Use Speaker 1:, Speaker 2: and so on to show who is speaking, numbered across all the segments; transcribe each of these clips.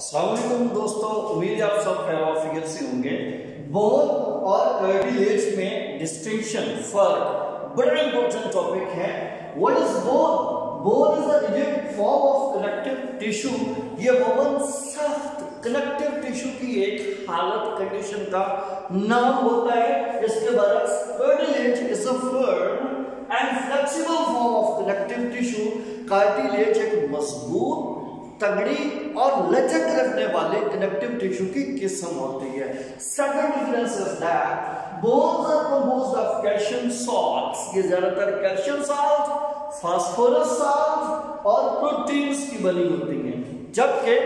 Speaker 1: अस्सलाम वालेकुम दोस्तों, उम्मीद है आप सब खैर फिगर से होंगे। बोन और कार्टिलेज में डिस्टिंक्शन, फर्क बड़ा इंपॉर्टेंट टॉपिक है। What is bone? Bone is a rigid form of connective tissue. ये बोन सख्त कनेक्टिव टिश्यू की एक हालत, कंडीशन का नाम होता है। इसके बरक्स cartilage is a firm and flexible form of connective tissue. Cartilage एक मजबूत, तगड़ी और लचक रखने वाले कनेक्टिव टिश्यू की किस्म होती है। Second difference is that bones are composed of calcium salts. ये ज्यादातर कैल्शियम सॉल्ट, फास्फोरस सॉल्ट और प्रोटीन्स की बनी होती हैं, जबकि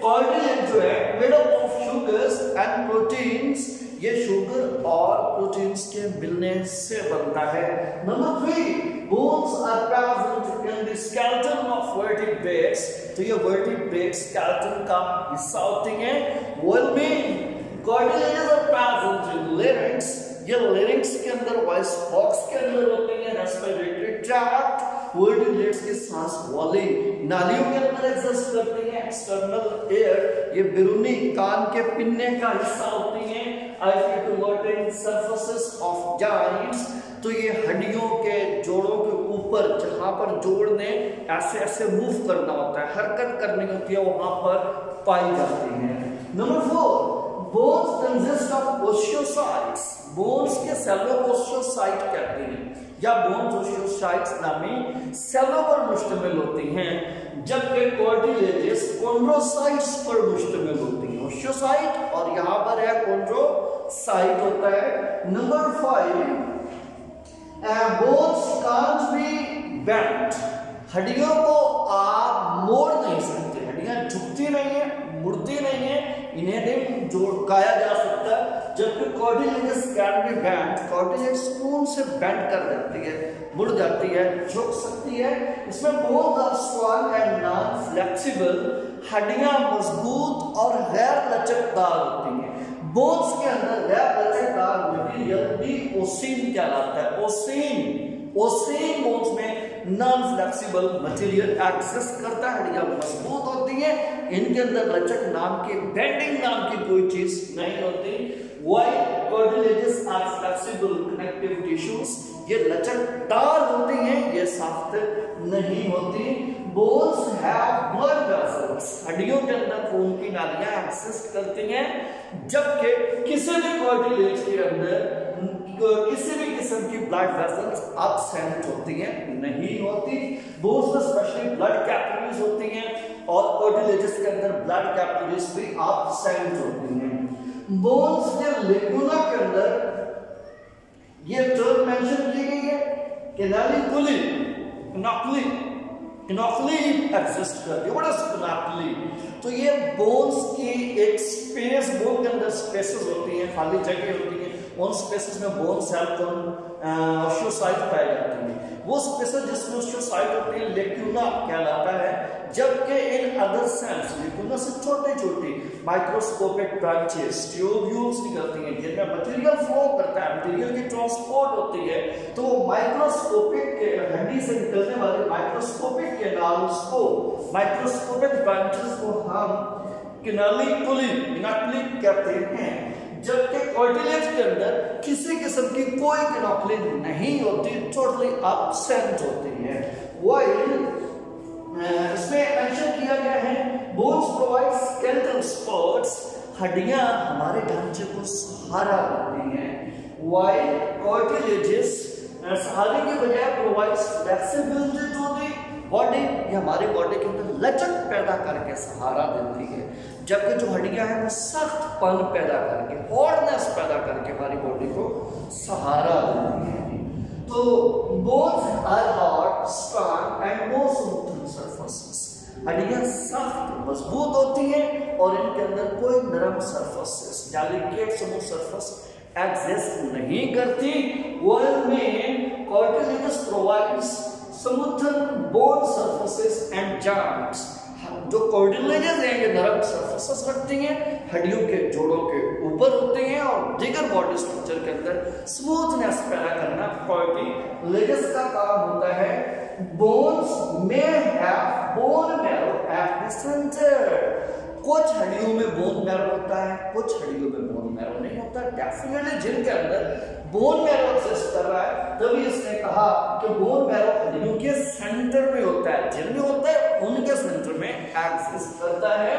Speaker 1: कार्टिलेज जो है made up of sugars and proteins. ये शुगर और प्रोटीन्स के मिलने से बनता है। Number 3, bones are present in the skeleton of vertebrates. तो ये वर्टिब्रेट्स स्केलेटन का हिस्सा होती हैं। While cartilages are present in larynx. ये लेरिंक्स के अंदर, वॉइस बॉक्स के अंदर होते हैं। रेस्पिरेटरी ट्रैक्ट, वर्टिब्रेट्स की सांस वाली नालियों के अंदर एग्जिस्ट करती हैं। एक्सटर्नल एयर, ये बिरूनी कान के पिन्ने का हिस्सा होती हैं। आर्टिकुलेटिंग सरफेसेस ऑफ जॉइंट्स, तो ये हड्डियों के जोड़ों के ऊपर, जहां पर जोड़ ने ऐसे ऐसे मूव करना होता है, हरकत करनी होती है, वहां पर पाई जाती हैं। Number 4, bones consist of osteocytes. Bones के सेलों को ओस्टियोसाइट कहते हैं, या बोन्स ओस्टियोसाइट्स नामी सेलों पर मुश्तमिल होती हैं, जबकि कार्टिलेजेस कोंड्रोसाइट्स पर मुश्तमिल होती हैं। ओस्टियोसाइट और यहां पर है कोंड्रोसाइट होता है। Number 5, bones can't be bent. हड्डियों को आप मोड़ नहीं सकते, हड्डियां झुकती नहीं है, मुड़ती नहीं है, इन्हें नहीं जोड़ाया जा सकता। जबकि cartilages can be bent. Cartilage spoon से बेंट कर देती है, मुड़ जाती है, झुक सकती है। इसमें bones are strong and non flexible. हड्डियां मजबूत और गैर लचकदार होती हैं। बोन्स के अंदर गैर लचकदार मटेरियल भी ओसिन कहलाता है। ओसिन बोन्स में नॉन फ्लेक्सिबल मटेरियल एक्सेस करता है। हड्डियां मजबूत होती हैं, इनके अंदर लचक नाम की, बेंडिंग नाम की कोई चीज नहीं होती। While cartilages are flexible connective tissues, ये लचकदार होती हैं, ये सख्त नहीं होती। Bones have blood vessels, हड्डियों के अंदर खून की नालियां एक्सिस्ट करती हैं, जबकि किसी भी कार्टिलेज के अंदर किसी भी किस्म की ब्लड वेसल्स एब्सेंट होती हैं, नहीं होती। बोन्स में स्पेशली ब्लड कैपिलरीज होती हैं और कार्टिलेजेस के अंदर ब्लड कैपिलरीज भी एब्सेंट होती हैं। बोन्स के लेगुना के अंदर ये टर्म मेंशन की गई है, कैनालिकुली, किनोक्ली एग्जिस्ट करती है। व्हाट इज किनोक्ली? तो ये बोन्स की एक स्पेस, बोन के अंदर स्पेसेस होती हैं, खाली जगह होती है, उन स्पेसेस में बोन सेल ओस्टियोसाइट पाए जाते हैं। वो स्पेसेस जिसमें ओस्टियोसाइट होती है लेक्यूना कहलाता है, जबकि इन अदर सेल्स लेक्यूना से छोटे छोटे माइक्रोस्कोपिक ब्रांचेस, ट्यूब्यूल्स निकलती हैं, जिनमें मटेरियल फ्लो करता है, मटेरियल की ट्रांसपोर्ट होती है। तो वो माइक्रोस्कोपिक के हड्डी से निकलने वाले माइक्रोस्कोपिक कैनाल्स को, माइक्रोस्कोपिक ब्रांचेस को हम किनोक्ली कहते हैं। जबकि कार्टिलेज के अंदर किसी किस्म की कोई किनोक्ली नहीं होती, टोटली एब्सेंट होती है। व्हाइल इसमें मेंशन किया गया है बोन्स प्रोवाइड स्केलेटल सपोर्ट्स, हड्डियां हमारे ढांचे को सहारा देती हैं। व्हाइल कार्टिलेजेस सहारे के बजाय provides flexibility to the body, ये हमारे बॉडी के अंदर लचक पैदा करके सहारा देती है, जबकि जो हड्डियां हैं वो सख्तपन पैदा करके, हार्डनेस पैदा करके हमारी बॉडी को सहारा देती है। तो bones are hard, strong and more smooth surfaces. हड्डियां सख्त मजबूत होती हैं और इनके अंदर कोई नरम surfaces, delicate smooth surface exist नहीं करती। वर्ल्ड में cartilages provides smoothen bone surfaces and joints. जो कार्टिलेजेस हैं ये नरम सरफेसेस रखती हैं, हड्डियों के जोड़ों के ऊपर होते हैं और दिगर बॉडी स्ट्रक्चर के अंदर स्मूथनेस पैदा करना कार्टिलेजेस का काम होता है। बोन्स में have bone marrow at the centre. कुछ हड्डियों में बोन मैरो होता है, कुछ हड्डियों में बोन मैरो नहीं होता। डेफिनेटली जिनके अंदर बोन मैरो एग्जिस्ट कर रहा है तभी इसने कहा कि बोन मैरो हड्डियों के सेंटर में होता है, जिनमें होता है उनके सेंटर में एग्जिस्ट करता है।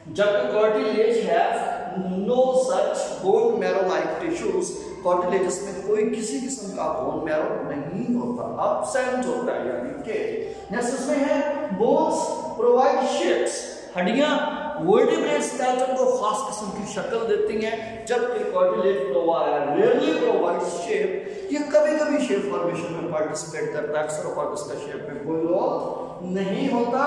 Speaker 1: जबकि cartilage has no such bone marrow like tissues, cartilage में कोई किसी किस्म का बोन मैरो नहीं होता, एब्सेंट होता है। यानी कि नेक्स्ट इसमें है बोन्स प्रोवाइड शेप्स, हड्डियां वर्टिब्रेट स्केलेटन को खास किस्म की शक्ल देती हैं, जबकि कार्टिलेज रेयरली प्रोवाइड्स शेप, ये कभी-कभी शेप फॉर्मेशन में पार्टिसिपेट करता है, अक्सर और इसका शेप में कोई रोल नहीं होता।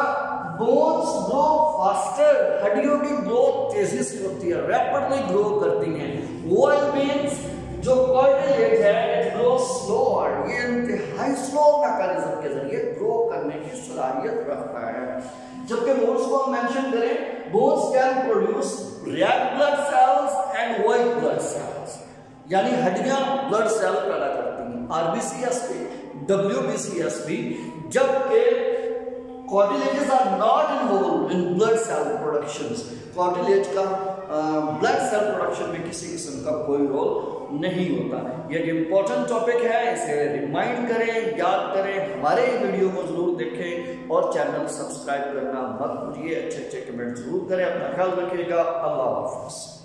Speaker 1: बोन्स ग्रो फास्टर, हड्डियों की ग्रोथ तेजी से होती है, रैपिडली ग्रो करती हैं। व्हाइल मींस जो कार्टिलेज है इट ग्रोस स्लोअर, ये इंतहाई स्लो मैकेनिज्म के जरिए ग्रो करने की सलाहियत रखता है। जबकि बोन्स को हम मेंशन करें, bones can produce red blood cells and white blood cells, यानी हड्डियां ब्लड सेल पैदा करती हैं, आरबीसीएस भी, डब्ल्यूबीसीएस भी, जबकि cartilages are not involved in blood cell productions, cartilage का ब्लड सेल प्रोडक्शन में किसी किस्म का कोई रोल नहीं होता। ये एक इंपॉर्टेंट टॉपिक है, इसे रिमाइंड करें, याद करें, हमारे वीडियो को जरूर देखें और चैनल सब्सक्राइब करना मत भूलिए, अच्छे अच्छे कमेंट जरूर करें। अपना ख्याल रखिएगा। अल्लाह हाफ़िज़।